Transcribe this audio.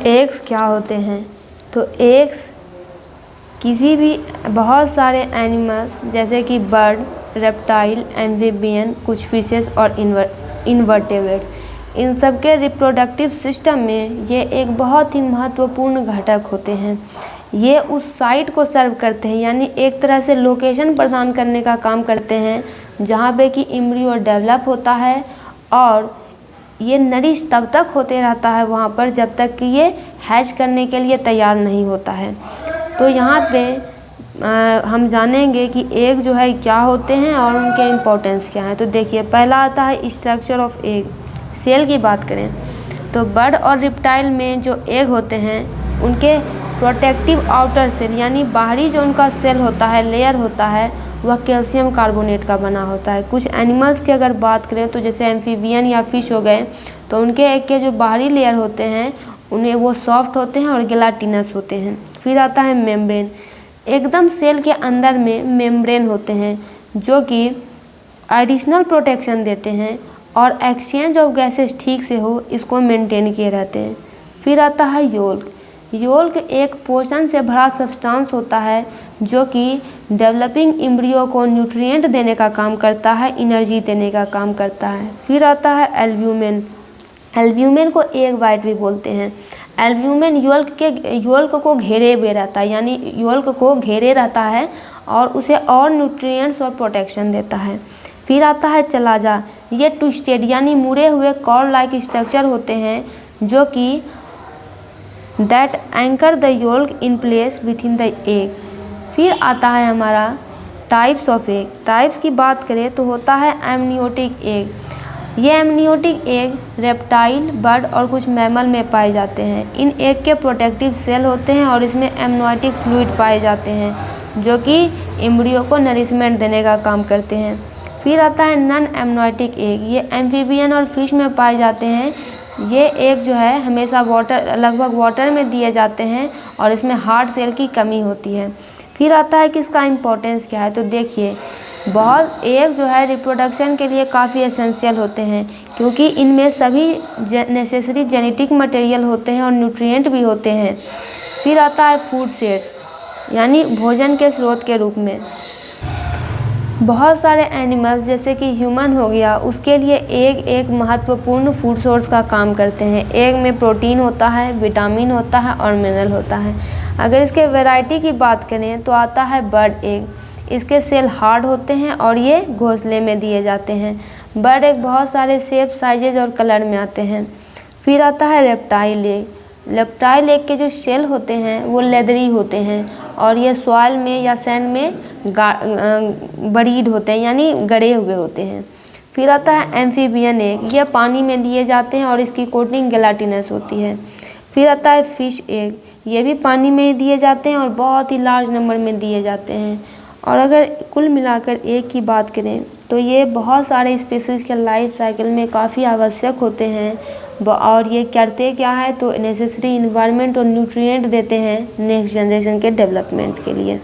Eggs क्या होते हैं? तो एग्स किसी भी बहुत सारे एनिमल्स जैसे कि बर्ड, रेप्टाइल, एम्फीबियन, कुछ फिशेस और इनवर्टेब्रेट्स, इन सब के रिप्रोडक्टिव सिस्टम में ये एक बहुत ही महत्वपूर्ण घटक होते हैं। ये उस साइट को सर्व करते हैं, यानी एक तरह से लोकेशन प्रदान करने का काम करते हैं जहाँ पे कि एम्ब्रियो डेवलप होता है, और ये नरिश तब तक होते रहता है वहाँ पर जब तक कि ये हैच करने के लिए तैयार नहीं होता है। तो यहाँ पे हम जानेंगे कि एग जो है क्या होते हैं और उनके इम्पोर्टेंस क्या है। तो देखिए, पहला आता है स्ट्रक्चर ऑफ एग। सेल की बात करें तो बर्ड और रिप्टाइल में जो एग होते हैं उनके प्रोटेक्टिव आउटर सेल, यानी बाहरी जो उनका सेल होता है, लेयर होता है, वह कैल्शियम कार्बोनेट का बना होता है। कुछ एनिमल्स की अगर बात करें तो जैसे एम्फीबियन या फिश हो गए, तो उनके एग के जो बाहरी लेयर होते हैं उन्हें वो सॉफ्ट होते हैं और गेलाटिनस होते हैं। फिर आता है मेम्ब्रेन। एकदम सेल के अंदर में मेम्ब्रेन होते हैं जो कि एडिशनल प्रोटेक्शन देते हैं और एक्सचेंज ऑफ गैसेस ठीक से हो इसको मेंटेन किए रहते हैं। फिर आता है योल्क। योल्क एक पोषण से भरा सब्सटेंस होता है जो कि डेवलपिंग एम्ब्रियो को न्यूट्रिएंट देने का काम करता है, एनर्जी देने का काम करता है। फिर आता है एल्ब्यूमेन। एल्ब्यूमेन को एग वाइट भी बोलते हैं। एल्ब्यूमेन योल्क को घेरे हुए रहता है, यानी योल्क को घेरे रहता है और उसे और न्यूट्रिएंट्स और प्रोटेक्शन देता है। फिर आता है चलाजा। ये ट्विस्टेड यानी मुड़े हुए कॉर्ड लाइक स्ट्रक्चर होते हैं जो कि that anchor the yolk in place with in the egg. फिर आता है हमारा टाइप्स ऑफ एग। टाइप्स की बात करें तो होता है एमनियोटिक एग। ये एमनियोटिक एग रेप्टाइल, बर्ड और कुछ मैमल में पाए जाते हैं। इन एग के प्रोटेक्टिव सेल होते हैं और इसमें एमनियोटिक फ्लूइड पाए जाते हैं जो कि एम्ब्रियो को नरिशमेंट देने का काम करते हैं। फिर आता है नॉन एमनियोटिक एग। ये एम्फीबियन और फिश में पाए जाते हैं। ये एग जो है हमेशा लगभग वाटर में दिए जाते हैं और इसमें हार्ड सेल की कमी होती है। फिर आता है कि इसका इम्पोर्टेंस क्या है। तो देखिए, बहुत एग जो है रिप्रोडक्शन के लिए काफ़ी एसेंशियल होते हैं क्योंकि इनमें सभी नेसेसरी जेनेटिक मटेरियल होते हैं और न्यूट्रिएंट भी होते हैं। फिर आता है फूड सोर्स, यानी भोजन के स्रोत के रूप में। बहुत सारे एनिमल्स जैसे कि ह्यूमन हो गया, उसके लिए एग एक महत्वपूर्ण फूड सोर्स का काम करते हैं। एग में प्रोटीन होता है, विटामिन होता है और मिनरल होता है। अगर इसके वैरायटी की बात करें तो आता है बर्ड एग। इसके सेल हार्ड होते हैं और ये घोंसले में दिए जाते हैं। बर्ड एग बहुत सारे शेप, साइजेज और कलर में आते हैं। फिर आता है रेप्टाइल एग। रेप्टाइल एग के जो शेल होते हैं वो लेदरी होते हैं और ये सॉइल में या सैंड में बरीड होते हैं, यानी गड़े हुए होते हैं। फिर आता है एम्फीबियन एग। ये पानी में दिए जाते हैं और इसकी कोटिंग गेलाटिनस होती है। फिर आता है फिश एग। ये भी पानी में ही दिए जाते हैं और बहुत ही लार्ज नंबर में दिए जाते हैं। और अगर कुल मिलाकर एग की बात करें तो ये बहुत सारे स्पीशीज़ के लाइफ साइकिल में काफ़ी आवश्यक होते हैं और ये करते क्या है तो नेसेसरी इन्वायरमेंट और न्यूट्रिएंट देते हैं नेक्स्ट जनरेशन के डेवलपमेंट के लिए।